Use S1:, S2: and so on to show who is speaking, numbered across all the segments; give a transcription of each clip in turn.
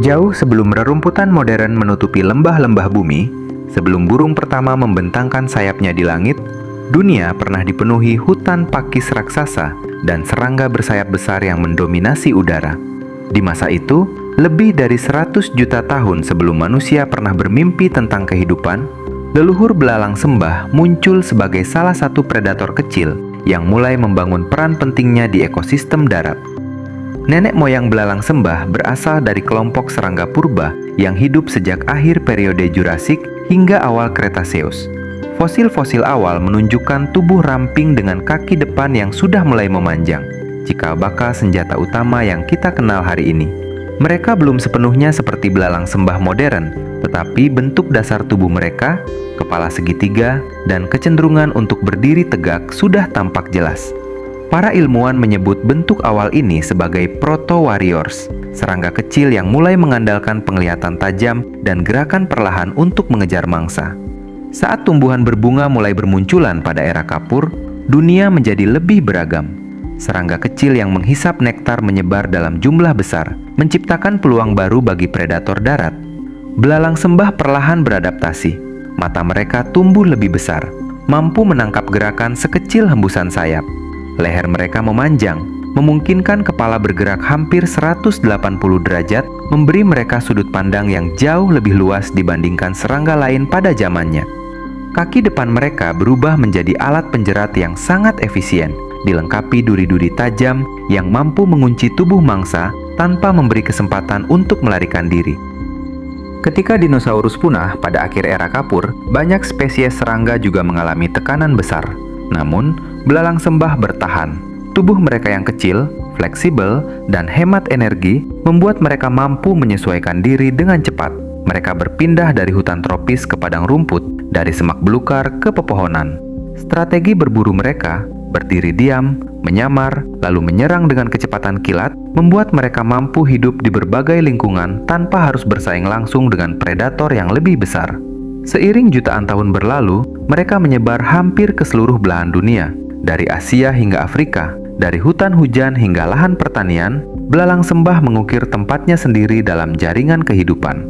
S1: Jauh sebelum rerumputan modern menutupi lembah-lembah bumi, sebelum burung pertama membentangkan sayapnya di langit, dunia pernah dipenuhi hutan pakis raksasa dan serangga bersayap besar yang mendominasi udara. Di masa itu, lebih dari 100 juta tahun sebelum manusia pernah bermimpi tentang kehidupan, leluhur belalang sembah muncul sebagai salah satu predator kecil yang mulai membangun peran pentingnya di ekosistem darat. Nenek moyang belalang sembah berasal dari kelompok serangga purba yang hidup sejak akhir periode Jurasik hingga awal Kretaseus. Fosil-fosil awal menunjukkan tubuh ramping dengan kaki depan yang sudah mulai memanjang, cikal bakal senjata utama yang kita kenal hari ini. Mereka belum sepenuhnya seperti belalang sembah modern, tetapi bentuk dasar tubuh mereka, kepala segitiga, dan kecenderungan untuk berdiri tegak sudah tampak jelas. Para ilmuwan menyebut bentuk awal ini sebagai proto-warriors, serangga kecil yang mulai mengandalkan penglihatan tajam dan gerakan perlahan untuk mengejar mangsa. Saat tumbuhan berbunga mulai bermunculan pada era kapur, dunia menjadi lebih beragam. Serangga kecil yang menghisap nektar menyebar dalam jumlah besar, menciptakan peluang baru bagi predator darat. Belalang sembah perlahan beradaptasi. Mata mereka tumbuh lebih besar, mampu menangkap gerakan sekecil hembusan sayap. Leher mereka memanjang, memungkinkan kepala bergerak hampir 180 derajat, memberi mereka sudut pandang yang jauh lebih luas dibandingkan serangga lain pada zamannya. Kaki depan mereka berubah menjadi alat penjerat yang sangat efisien, dilengkapi duri-duri tajam yang mampu mengunci tubuh mangsa tanpa memberi kesempatan untuk melarikan diri. Ketika dinosaurus punah pada akhir era kapur, banyak spesies serangga juga mengalami tekanan besar. Namun, belalang sembah bertahan. Tubuh mereka yang kecil, fleksibel, dan hemat energi membuat mereka mampu menyesuaikan diri dengan cepat. Mereka berpindah dari hutan tropis ke padang rumput, dari semak belukar ke pepohonan. Strategi berburu mereka, berdiri diam, menyamar, lalu menyerang dengan kecepatan kilat, membuat mereka mampu hidup di berbagai lingkungan tanpa harus bersaing langsung dengan predator yang lebih besar. Seiring jutaan tahun berlalu, mereka menyebar hampir ke seluruh belahan dunia, dari Asia hingga Afrika, dari hutan hujan hingga lahan pertanian. Belalang sembah mengukir tempatnya sendiri dalam jaringan kehidupan.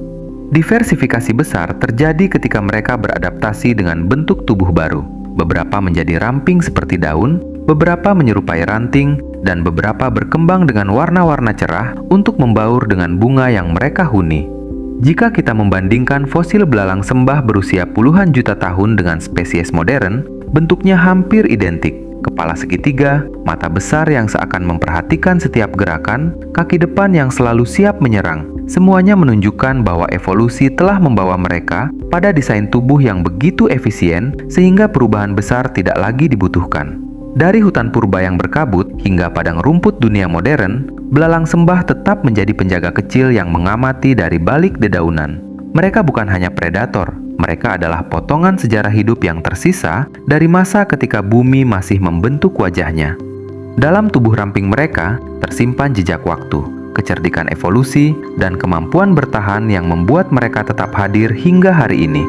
S1: Diversifikasi besar terjadi ketika mereka beradaptasi dengan bentuk tubuh baru. Beberapa menjadi ramping seperti daun, beberapa menyerupai ranting, dan beberapa berkembang dengan warna-warna cerah untuk membaur dengan bunga yang mereka huni. Jika kita membandingkan fosil belalang sembah berusia puluhan juta tahun dengan spesies modern, bentuknya hampir identik. Kepala segitiga, mata besar yang seakan memperhatikan setiap gerakan, kaki depan yang selalu siap menyerang. Semuanya menunjukkan bahwa evolusi telah membawa mereka pada desain tubuh yang begitu efisien sehingga perubahan besar tidak lagi dibutuhkan. Dari hutan purba yang berkabut hingga padang rumput dunia modern, belalang sembah tetap menjadi penjaga kecil yang mengamati dari balik dedaunan. Mereka bukan hanya predator, mereka adalah potongan sejarah hidup yang tersisa dari masa ketika bumi masih membentuk wajahnya. Dalam tubuh ramping mereka tersimpan jejak waktu, kecerdikan evolusi, dan kemampuan bertahan yang membuat mereka tetap hadir hingga hari ini.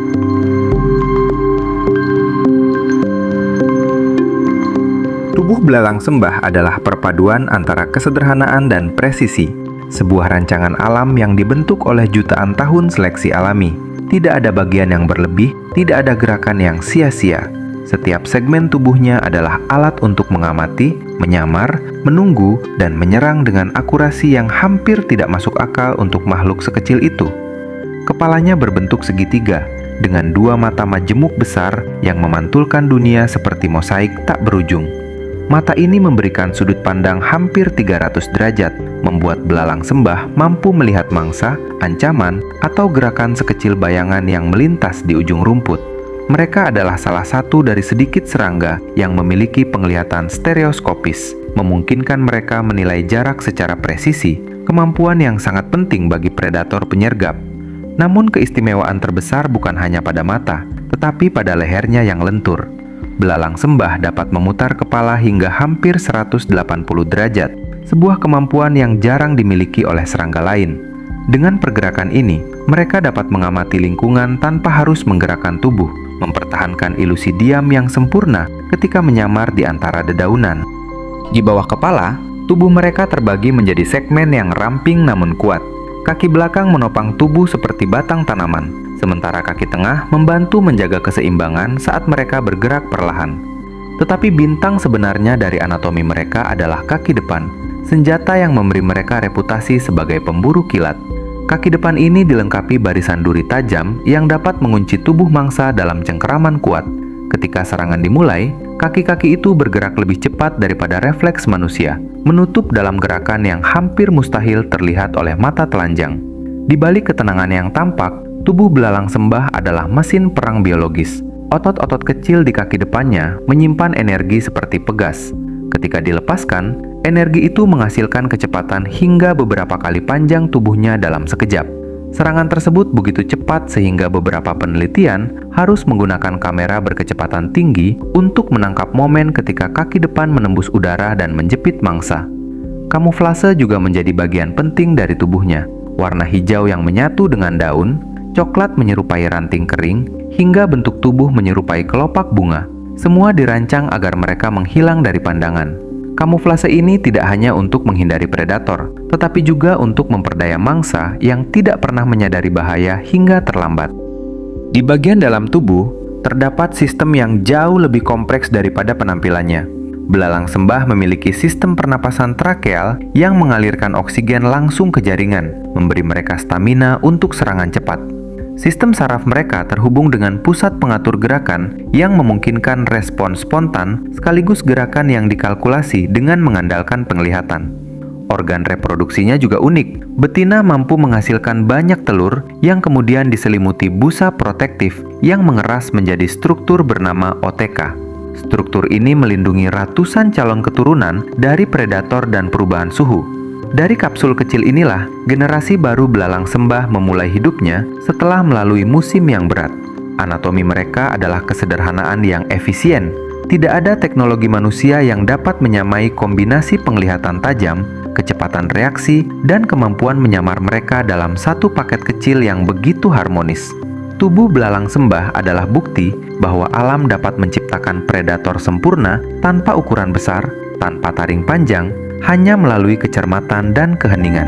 S1: Tubuh belalang sembah adalah perpaduan antara kesederhanaan dan presisi, sebuah rancangan alam yang dibentuk oleh jutaan tahun seleksi alami. Tidak ada bagian yang berlebih, tidak ada gerakan yang sia-sia. Setiap segmen tubuhnya adalah alat untuk mengamati, menyamar, menunggu, dan menyerang dengan akurasi yang hampir tidak masuk akal untuk makhluk sekecil itu. Kepalanya berbentuk segitiga, dengan dua mata majemuk besar yang memantulkan dunia seperti mosaik tak berujung. Mata ini memberikan sudut pandang hampir 300 derajat, membuat belalang sembah mampu melihat mangsa, ancaman, atau gerakan sekecil bayangan yang melintas di ujung rumput. Mereka adalah salah satu dari sedikit serangga yang memiliki penglihatan stereoskopis, memungkinkan mereka menilai jarak secara presisi, kemampuan yang sangat penting bagi predator penyergap. Namun keistimewaan terbesar bukan hanya pada mata, tetapi pada lehernya yang lentur. Belalang sembah dapat memutar kepala hingga hampir 180 derajat, sebuah kemampuan yang jarang dimiliki oleh serangga lain. Dengan pergerakan ini, mereka dapat mengamati lingkungan tanpa harus menggerakkan tubuh, mempertahankan ilusi diam yang sempurna ketika menyamar di antara dedaunan. Di bawah kepala, tubuh mereka terbagi menjadi segmen yang ramping namun kuat. Kaki belakang menopang tubuh seperti batang tanaman, sementara kaki tengah membantu menjaga keseimbangan saat mereka bergerak perlahan. Tetapi bintang sebenarnya dari anatomi mereka adalah kaki depan, senjata yang memberi mereka reputasi sebagai pemburu kilat. Kaki depan ini dilengkapi barisan duri tajam yang dapat mengunci tubuh mangsa dalam cengkeraman kuat. Ketika serangan dimulai, kaki-kaki itu bergerak lebih cepat daripada refleks manusia, menutup dalam gerakan yang hampir mustahil terlihat oleh mata telanjang. Di balik ketenangan yang tampak, tubuh belalang sembah adalah mesin perang biologis. Otot-otot kecil di kaki depannya menyimpan energi seperti pegas. Ketika dilepaskan, energi itu menghasilkan kecepatan hingga beberapa kali panjang tubuhnya dalam sekejap. Serangan tersebut begitu cepat sehingga beberapa penelitian harus menggunakan kamera berkecepatan tinggi untuk menangkap momen ketika kaki depan menembus udara dan menjepit mangsa. Kamuflase juga menjadi bagian penting dari tubuhnya. Warna hijau yang menyatu dengan daun, coklat menyerupai ranting kering, hingga bentuk tubuh menyerupai kelopak bunga. Semua dirancang agar mereka menghilang dari pandangan. Kamuflase ini tidak hanya untuk menghindari predator, tetapi juga untuk memperdaya mangsa yang tidak pernah menyadari bahaya hingga terlambat. Di bagian dalam tubuh, terdapat sistem yang jauh lebih kompleks daripada penampilannya. Belalang sembah memiliki sistem pernapasan trakeal yang mengalirkan oksigen langsung ke jaringan, memberi mereka stamina untuk serangan cepat. Sistem saraf mereka terhubung dengan pusat pengatur gerakan yang memungkinkan respons spontan sekaligus gerakan yang dikalkulasi dengan mengandalkan penglihatan. Organ reproduksinya juga unik. Betina mampu menghasilkan banyak telur yang kemudian diselimuti busa protektif yang mengeras menjadi struktur bernama OTK. Struktur ini melindungi ratusan calon keturunan dari predator dan perubahan suhu. Dari kapsul kecil inilah, generasi baru belalang sembah memulai hidupnya setelah melalui musim yang berat. Anatomi mereka adalah kesederhanaan yang efisien. Tidak ada teknologi manusia yang dapat menyamai kombinasi penglihatan tajam, kecepatan reaksi, dan kemampuan menyamar mereka dalam satu paket kecil yang begitu harmonis. Tubuh belalang sembah adalah bukti bahwa alam dapat menciptakan predator sempurna tanpa ukuran besar, tanpa taring panjang, hanya melalui kecermatan dan keheningan.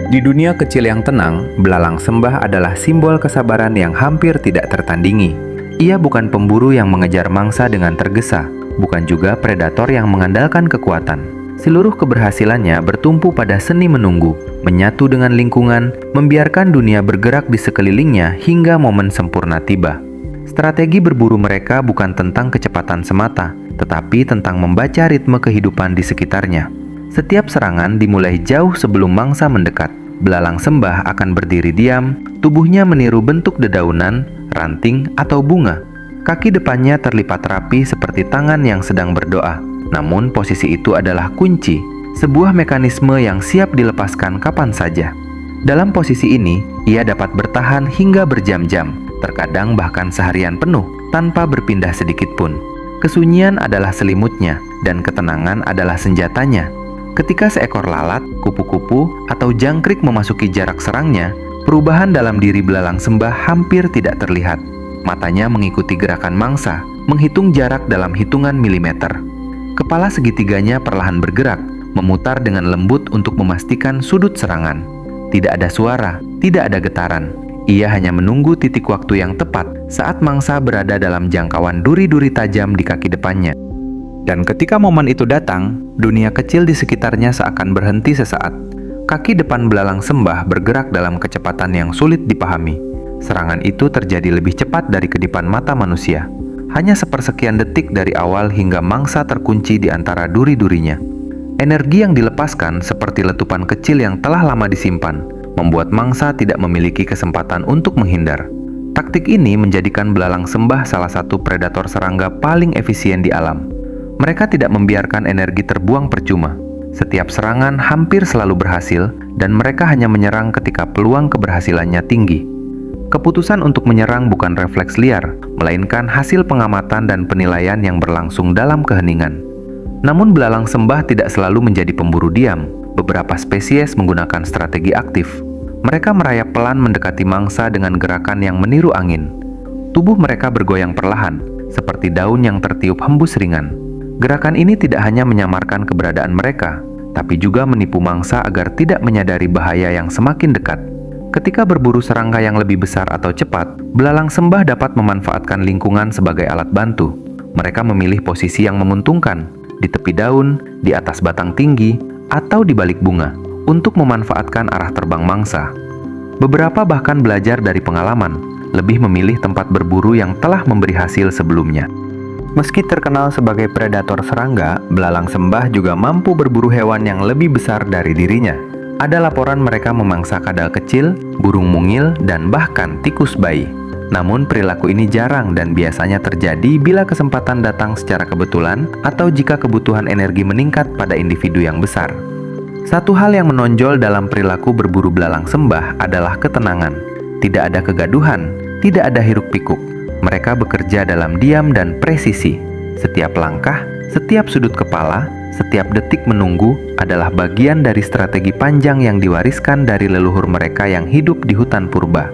S1: Di dunia kecil yang tenang, belalang sembah adalah simbol kesabaran yang hampir tidak tertandingi. Ia bukan pemburu yang mengejar mangsa dengan tergesa, bukan juga predator yang mengandalkan kekuatan. Seluruh keberhasilannya bertumpu pada seni menunggu, menyatu dengan lingkungan, membiarkan dunia bergerak di sekelilingnya hingga momen sempurna tiba. Strategi berburu mereka bukan tentang kecepatan semata, tetapi tentang membaca ritme kehidupan di sekitarnya. Setiap serangan dimulai jauh sebelum mangsa mendekat. Belalang sembah akan berdiri diam, tubuhnya meniru bentuk dedaunan, ranting, atau bunga. Kaki depannya terlipat rapi seperti tangan yang sedang berdoa. Namun posisi itu adalah kunci, sebuah mekanisme yang siap dilepaskan kapan saja. Dalam posisi ini, ia dapat bertahan hingga berjam-jam, terkadang bahkan seharian penuh, tanpa berpindah sedikit pun. Kesunyian adalah selimutnya, dan ketenangan adalah senjatanya. Ketika seekor lalat, kupu-kupu, atau jangkrik memasuki jarak serangnya, perubahan dalam diri belalang sembah hampir tidak terlihat. Matanya mengikuti gerakan mangsa, menghitung jarak dalam hitungan milimeter. Kepala segitiganya perlahan bergerak, memutar dengan lembut untuk memastikan sudut serangan. Tidak ada suara, tidak ada getaran. Ia hanya menunggu titik waktu yang tepat saat mangsa berada dalam jangkauan duri-duri tajam di kaki depannya. Dan ketika momen itu datang, dunia kecil di sekitarnya seakan berhenti sesaat. Kaki depan belalang sembah bergerak dalam kecepatan yang sulit dipahami. Serangan itu terjadi lebih cepat dari kedipan mata manusia. Hanya sepersekian detik dari awal hingga mangsa terkunci di antara duri-durinya. Energi yang dilepaskan seperti letupan kecil yang telah lama disimpan, membuat mangsa tidak memiliki kesempatan untuk menghindar. Taktik ini menjadikan belalang sembah salah satu predator serangga paling efisien di alam. Mereka tidak membiarkan energi terbuang percuma. Setiap serangan hampir selalu berhasil, dan mereka hanya menyerang ketika peluang keberhasilannya tinggi. Keputusan untuk menyerang bukan refleks liar, melainkan hasil pengamatan dan penilaian yang berlangsung dalam keheningan. Namun belalang sembah tidak selalu menjadi pemburu diam. Beberapa spesies menggunakan strategi aktif. Mereka merayap pelan mendekati mangsa dengan gerakan yang meniru angin. Tubuh mereka bergoyang perlahan, seperti daun yang tertiup hembus ringan. Gerakan ini tidak hanya menyamarkan keberadaan mereka, tapi juga menipu mangsa agar tidak menyadari bahaya yang semakin dekat. Ketika berburu serangga yang lebih besar atau cepat, belalang sembah dapat memanfaatkan lingkungan sebagai alat bantu. Mereka memilih posisi yang menguntungkan, di tepi daun, di atas batang tinggi, atau di balik bunga, untuk memanfaatkan arah terbang mangsa. Beberapa bahkan belajar dari pengalaman, lebih memilih tempat berburu yang telah memberi hasil sebelumnya. Meski terkenal sebagai predator serangga, belalang sembah juga mampu berburu hewan yang lebih besar dari dirinya. Ada laporan mereka memangsa kadal kecil, burung mungil, dan bahkan tikus bayi. Namun perilaku ini jarang dan biasanya terjadi bila kesempatan datang secara kebetulan atau jika kebutuhan energi meningkat pada individu yang besar. Satu hal yang menonjol dalam perilaku berburu belalang sembah adalah ketenangan. Tidak ada kegaduhan, tidak ada hiruk-pikuk. Mereka bekerja dalam diam dan presisi. Setiap langkah, setiap sudut kepala, setiap detik menunggu adalah bagian dari strategi panjang yang diwariskan dari leluhur mereka yang hidup di hutan purba.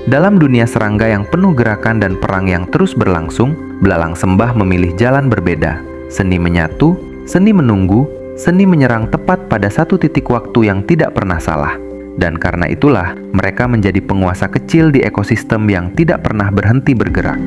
S1: Dalam dunia serangga yang penuh gerakan dan perang yang terus berlangsung, belalang sembah memilih jalan berbeda. Seni menyatu, seni menunggu, seni menyerang tepat pada satu titik waktu yang tidak pernah salah. Dan karena itulah, mereka menjadi penguasa kecil di ekosistem yang tidak pernah berhenti bergerak.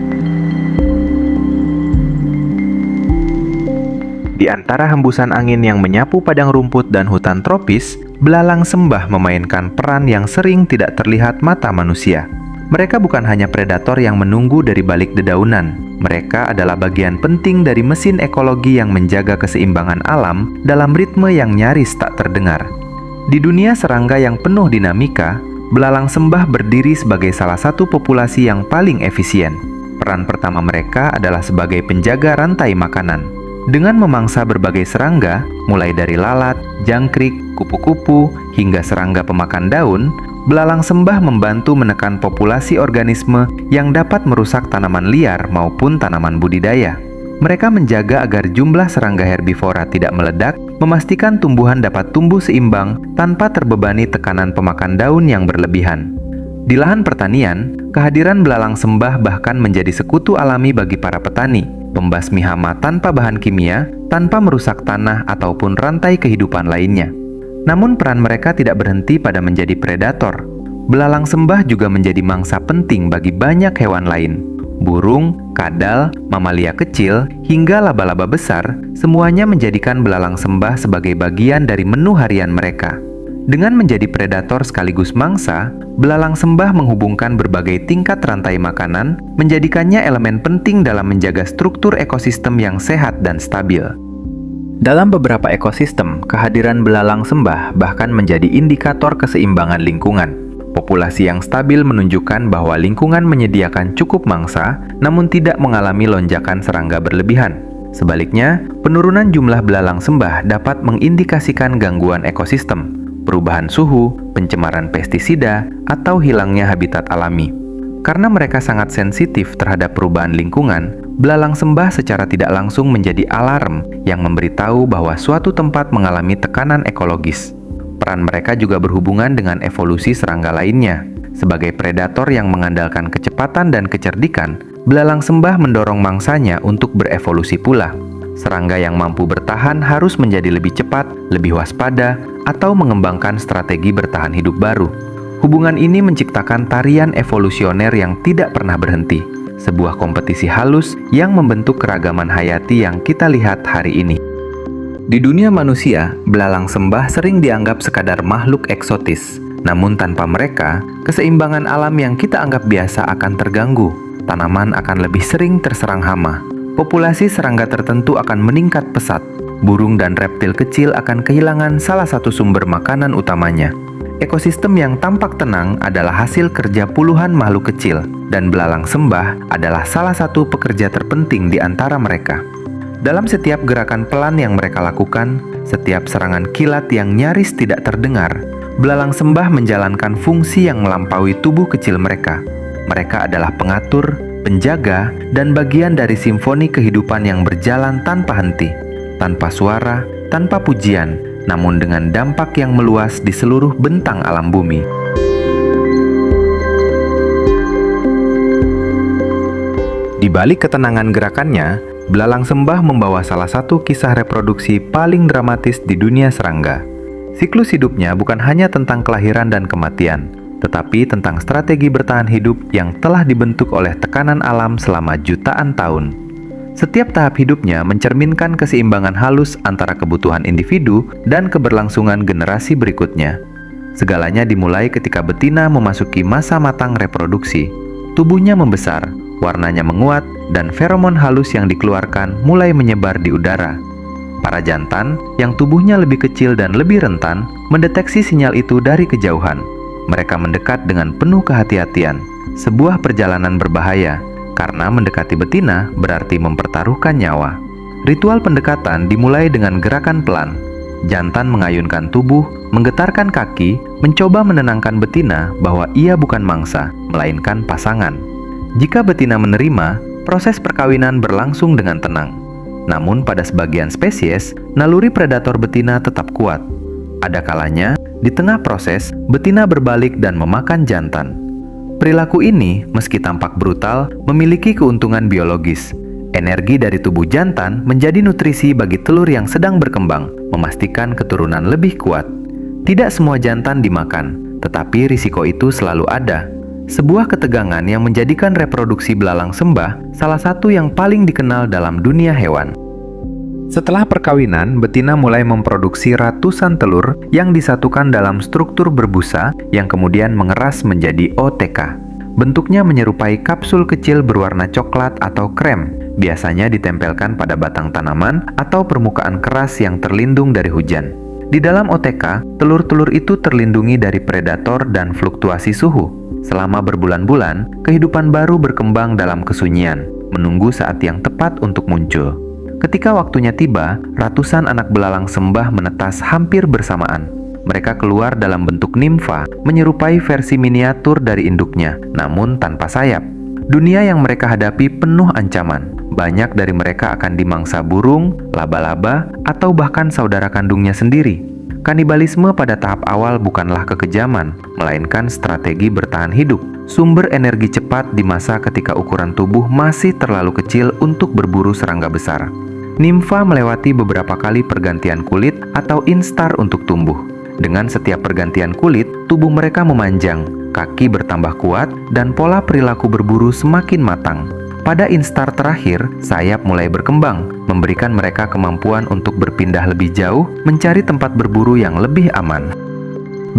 S1: Di antara hembusan angin yang menyapu padang rumput dan hutan tropis, belalang sembah memainkan peran yang sering tidak terlihat mata manusia. Mereka bukan hanya predator yang menunggu dari balik dedaunan. Mereka adalah bagian penting dari mesin ekologi yang menjaga keseimbangan alam dalam ritme yang nyaris tak terdengar. Di dunia serangga yang penuh dinamika, belalang sembah berdiri sebagai salah satu populasi yang paling efisien. Peran pertama mereka adalah sebagai penjaga rantai makanan. Dengan memangsa berbagai serangga, mulai dari lalat, jangkrik, kupu-kupu, hingga serangga pemakan daun, belalang sembah membantu menekan populasi organisme yang dapat merusak tanaman liar maupun tanaman budidaya. Mereka menjaga agar jumlah serangga herbivora tidak meledak, memastikan tumbuhan dapat tumbuh seimbang tanpa terbebani tekanan pemakan daun yang berlebihan. Di lahan pertanian, kehadiran belalang sembah bahkan menjadi sekutu alami bagi para petani, pembasmi hama tanpa bahan kimia, tanpa merusak tanah ataupun rantai kehidupan lainnya. Namun peran mereka tidak berhenti pada menjadi predator. Belalang sembah juga menjadi mangsa penting bagi banyak hewan lain. Burung, kadal, mamalia kecil, hingga laba-laba besar, semuanya menjadikan belalang sembah sebagai bagian dari menu harian mereka. Dengan menjadi predator sekaligus mangsa, belalang sembah menghubungkan berbagai tingkat rantai makanan, menjadikannya elemen penting dalam menjaga struktur ekosistem yang sehat dan stabil. Dalam beberapa ekosistem, kehadiran belalang sembah bahkan menjadi indikator keseimbangan lingkungan. Populasi yang stabil menunjukkan bahwa lingkungan menyediakan cukup mangsa, namun tidak mengalami lonjakan serangga berlebihan. Sebaliknya, penurunan jumlah belalang sembah dapat mengindikasikan gangguan ekosistem, perubahan suhu, pencemaran pestisida, atau hilangnya habitat alami. Karena mereka sangat sensitif terhadap perubahan lingkungan, belalang sembah secara tidak langsung menjadi alarm yang memberitahu bahwa suatu tempat mengalami tekanan ekologis. Peran mereka juga berhubungan dengan evolusi serangga lainnya. Sebagai predator yang mengandalkan kecepatan dan kecerdikan, belalang sembah mendorong mangsanya untuk berevolusi pula. Serangga yang mampu bertahan harus menjadi lebih cepat, lebih waspada, atau mengembangkan strategi bertahan hidup baru. Hubungan ini menciptakan tarian evolusioner yang tidak pernah berhenti, sebuah kompetisi halus yang membentuk keragaman hayati yang kita lihat hari ini. Di dunia manusia, belalang sembah sering dianggap sekadar makhluk eksotis. Namun tanpa mereka, keseimbangan alam yang kita anggap biasa akan terganggu. Tanaman akan lebih sering terserang hama. Populasi serangga tertentu akan meningkat pesat. Burung dan reptil kecil akan kehilangan salah satu sumber makanan utamanya. Ekosistem yang tampak tenang adalah hasil kerja puluhan makhluk kecil, dan belalang sembah adalah salah satu pekerja terpenting di antara mereka. Dalam setiap gerakan pelan yang mereka lakukan, setiap serangan kilat yang nyaris tidak terdengar, belalang sembah menjalankan fungsi yang melampaui tubuh kecil mereka. Mereka adalah pengatur, penjaga, dan bagian dari simfoni kehidupan yang berjalan tanpa henti, tanpa suara, tanpa pujian, namun dengan dampak yang meluas di seluruh bentang alam bumi. Di balik ketenangan gerakannya, Belalang sembah membawa salah satu kisah reproduksi paling dramatis di dunia serangga. Siklus hidupnya bukan hanya tentang kelahiran dan kematian, tetapi tentang strategi bertahan hidup yang telah dibentuk oleh tekanan alam selama jutaan tahun. Setiap tahap hidupnya mencerminkan keseimbangan halus antara kebutuhan individu dan keberlangsungan generasi berikutnya. Segalanya dimulai ketika betina memasuki masa matang reproduksi. Tubuhnya membesar, warnanya menguat, dan feromon halus yang dikeluarkan mulai menyebar di udara. Para jantan, yang tubuhnya lebih kecil dan lebih rentan, mendeteksi sinyal itu dari kejauhan. Mereka mendekat dengan penuh kehati-hatian, sebuah perjalanan berbahaya, karena mendekati betina berarti mempertaruhkan nyawa. Ritual pendekatan dimulai dengan gerakan pelan. Jantan mengayunkan tubuh, menggetarkan kaki, mencoba menenangkan betina bahwa ia bukan mangsa, melainkan pasangan. Jika betina menerima, proses perkawinan berlangsung dengan tenang. Namun pada sebagian spesies, naluri predator betina tetap kuat. Ada kalanya, di tengah proses, betina berbalik dan memakan jantan. Perilaku ini, meski tampak brutal, memiliki keuntungan biologis. Energi dari tubuh jantan menjadi nutrisi bagi telur yang sedang berkembang, memastikan keturunan lebih kuat. Tidak semua jantan dimakan, tetapi risiko itu selalu ada. Sebuah ketegangan yang menjadikan reproduksi belalang sembah salah satu yang paling dikenal dalam dunia hewan. Setelah perkawinan, betina mulai memproduksi ratusan telur yang disatukan dalam struktur berbusa yang kemudian mengeras menjadi OTK. Bentuknya menyerupai kapsul kecil berwarna coklat atau krem, biasanya ditempelkan pada batang tanaman atau permukaan keras yang terlindung dari hujan. Di dalam OTK, telur-telur itu terlindungi dari predator dan fluktuasi suhu. Selama berbulan-bulan, kehidupan baru berkembang dalam kesunyian, menunggu saat yang tepat untuk muncul. Ketika waktunya tiba, ratusan anak belalang sembah menetas hampir bersamaan. Mereka keluar dalam bentuk nimfa, menyerupai versi miniatur dari induknya, namun tanpa sayap. Dunia yang mereka hadapi penuh ancaman. Banyak dari mereka akan dimangsa burung, laba-laba, atau bahkan saudara kandungnya sendiri. Kanibalisme pada tahap awal bukanlah kekejaman, melainkan strategi bertahan hidup, sumber energi cepat di masa ketika ukuran tubuh masih terlalu kecil untuk berburu serangga besar. Nimfa melewati beberapa kali pergantian kulit atau instar untuk tumbuh. Dengan setiap pergantian kulit, tubuh mereka memanjang, kaki bertambah kuat, dan pola perilaku berburu semakin matang. Pada instar terakhir, sayap mulai berkembang, memberikan mereka kemampuan untuk berpindah lebih jauh, mencari tempat berburu yang lebih aman.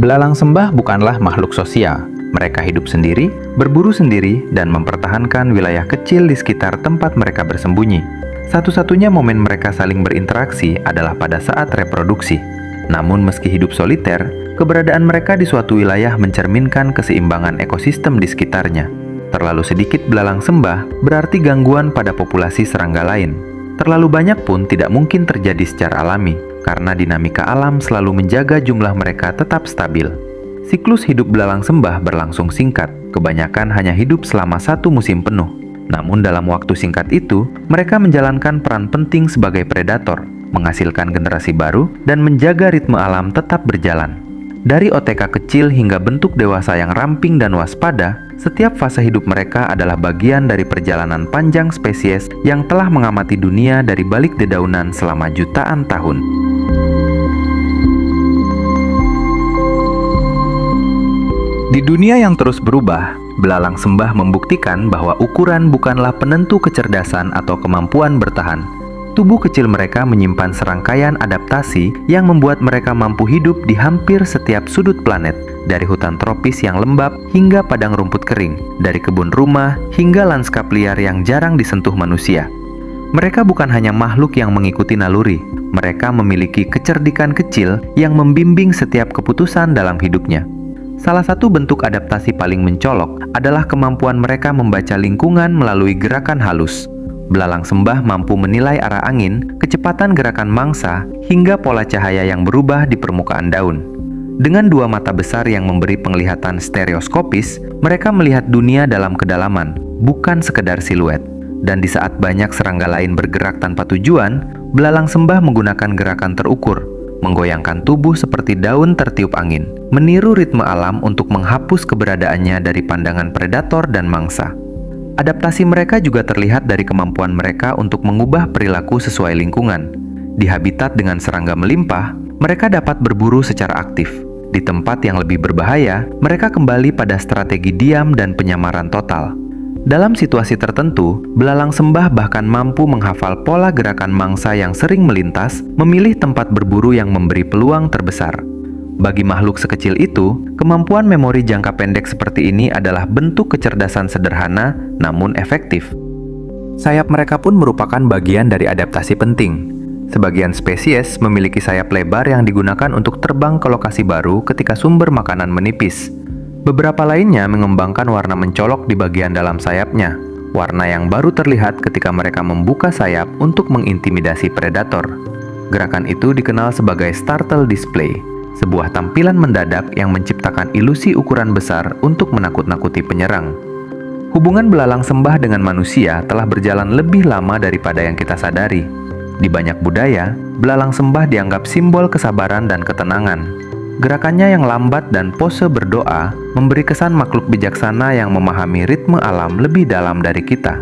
S1: Belalang sembah bukanlah makhluk sosial. Mereka hidup sendiri, berburu sendiri, dan mempertahankan wilayah kecil di sekitar tempat mereka bersembunyi. Satu-satunya momen mereka saling berinteraksi adalah pada saat reproduksi. Namun meski hidup soliter, keberadaan mereka di suatu wilayah mencerminkan keseimbangan ekosistem di sekitarnya. Terlalu sedikit belalang sembah berarti gangguan pada populasi serangga lain. Terlalu banyak pun tidak mungkin terjadi secara alami, karena dinamika alam selalu menjaga jumlah mereka tetap stabil. Siklus hidup belalang sembah berlangsung singkat, kebanyakan hanya hidup selama satu musim penuh. Namun dalam waktu singkat itu, mereka menjalankan peran penting sebagai predator, menghasilkan generasi baru, dan menjaga ritme alam tetap berjalan. Dari OTK kecil hingga bentuk dewasa yang ramping dan waspada, setiap fase hidup mereka adalah bagian dari perjalanan panjang spesies yang telah mengamati dunia dari balik dedaunan selama jutaan tahun. Di dunia yang terus berubah, belalang sembah membuktikan bahwa ukuran bukanlah penentu kecerdasan atau kemampuan bertahan. Tubuh kecil mereka menyimpan serangkaian adaptasi yang membuat mereka mampu hidup di hampir setiap sudut planet, dari hutan tropis yang lembab hingga padang rumput kering, dari kebun rumah hingga lanskap liar yang jarang disentuh manusia. Mereka bukan hanya makhluk yang mengikuti naluri, mereka memiliki kecerdikan kecil yang membimbing setiap keputusan dalam hidupnya. Salah satu bentuk adaptasi paling mencolok adalah kemampuan mereka membaca lingkungan melalui gerakan halus. Belalang sembah mampu menilai arah angin, kecepatan gerakan mangsa, hingga pola cahaya yang berubah di permukaan daun. Dengan dua mata besar yang memberi penglihatan stereoskopis, mereka melihat dunia dalam kedalaman, bukan sekedar siluet. Dan di saat banyak serangga lain bergerak tanpa tujuan, belalang sembah menggunakan gerakan terukur, menggoyangkan tubuh seperti daun tertiup angin, meniru ritme alam untuk menghapus keberadaannya dari pandangan predator dan mangsa. Adaptasi mereka juga terlihat dari kemampuan mereka untuk mengubah perilaku sesuai lingkungan. Di habitat dengan serangga melimpah, mereka dapat berburu secara aktif. Di tempat yang lebih berbahaya, mereka kembali pada strategi diam dan penyamaran total. Dalam situasi tertentu, belalang sembah bahkan mampu menghafal pola gerakan mangsa yang sering melintas, memilih tempat berburu yang memberi peluang terbesar. Bagi makhluk sekecil itu, kemampuan memori jangka pendek seperti ini adalah bentuk kecerdasan sederhana namun efektif. Sayap mereka pun merupakan bagian dari adaptasi penting. Sebagian spesies memiliki sayap lebar yang digunakan untuk terbang ke lokasi baru ketika sumber makanan menipis. Beberapa lainnya mengembangkan warna mencolok di bagian dalam sayapnya, warna yang baru terlihat ketika mereka membuka sayap untuk mengintimidasi predator. Gerakan itu dikenal sebagai startle display, sebuah tampilan mendadak yang menciptakan ilusi ukuran besar untuk menakut-nakuti penyerang. Hubungan belalang sembah dengan manusia telah berjalan lebih lama daripada yang kita sadari. Di banyak budaya, belalang sembah dianggap simbol kesabaran dan ketenangan. Gerakannya yang lambat dan pose berdoa memberi kesan makhluk bijaksana yang memahami ritme alam lebih dalam dari kita.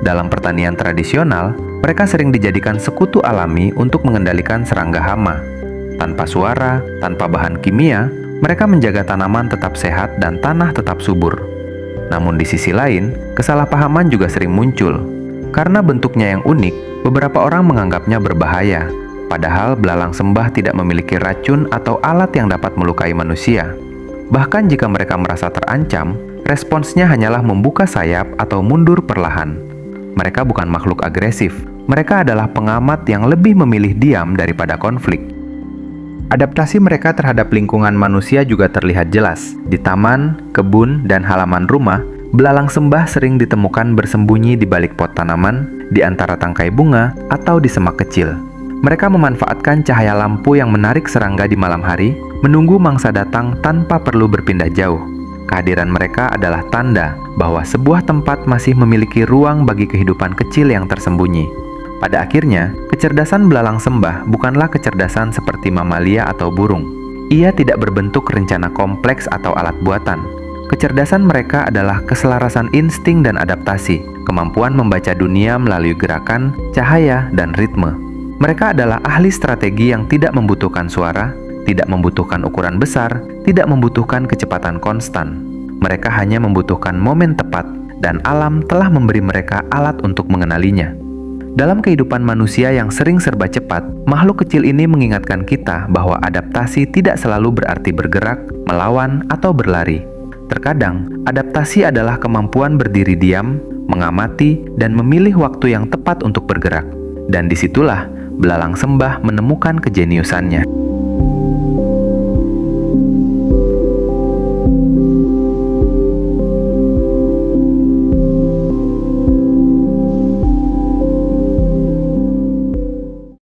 S1: Dalam pertanian tradisional, mereka sering dijadikan sekutu alami untuk mengendalikan serangga hama. Tanpa suara, tanpa bahan kimia, mereka menjaga tanaman tetap sehat dan tanah tetap subur. Namun di sisi lain, kesalahpahaman juga sering muncul. Karena bentuknya yang unik, beberapa orang menganggapnya berbahaya. Padahal belalang sembah tidak memiliki racun atau alat yang dapat melukai manusia. Bahkan jika mereka merasa terancam, responsnya hanyalah membuka sayap atau mundur perlahan. Mereka bukan makhluk agresif. Mereka adalah pengamat yang lebih memilih diam daripada konflik. Adaptasi mereka terhadap lingkungan manusia juga terlihat jelas. Di taman, kebun, dan halaman rumah, belalang sembah sering ditemukan bersembunyi di balik pot tanaman, di antara tangkai bunga, atau di semak kecil. Mereka memanfaatkan cahaya lampu yang menarik serangga di malam hari, menunggu mangsa datang tanpa perlu berpindah jauh. Kehadiran mereka adalah tanda bahwa sebuah tempat masih memiliki ruang bagi kehidupan kecil yang tersembunyi. Pada akhirnya, kecerdasan belalang sembah bukanlah kecerdasan seperti mamalia atau burung. Ia tidak berbentuk rencana kompleks atau alat buatan. Kecerdasan mereka adalah keselarasan insting dan adaptasi, kemampuan membaca dunia melalui gerakan, cahaya, dan ritme. Mereka adalah ahli strategi yang tidak membutuhkan suara, tidak membutuhkan ukuran besar, tidak membutuhkan kecepatan konstan. Mereka hanya membutuhkan momen tepat, dan alam telah memberi mereka alat untuk mengenalinya. Dalam kehidupan manusia yang sering serba cepat, makhluk kecil ini mengingatkan kita bahwa adaptasi tidak selalu berarti bergerak, melawan, atau berlari. Terkadang, adaptasi adalah kemampuan berdiri diam, mengamati, dan memilih waktu yang tepat untuk bergerak. Dan disitulah belalang sembah menemukan kejeniusannya.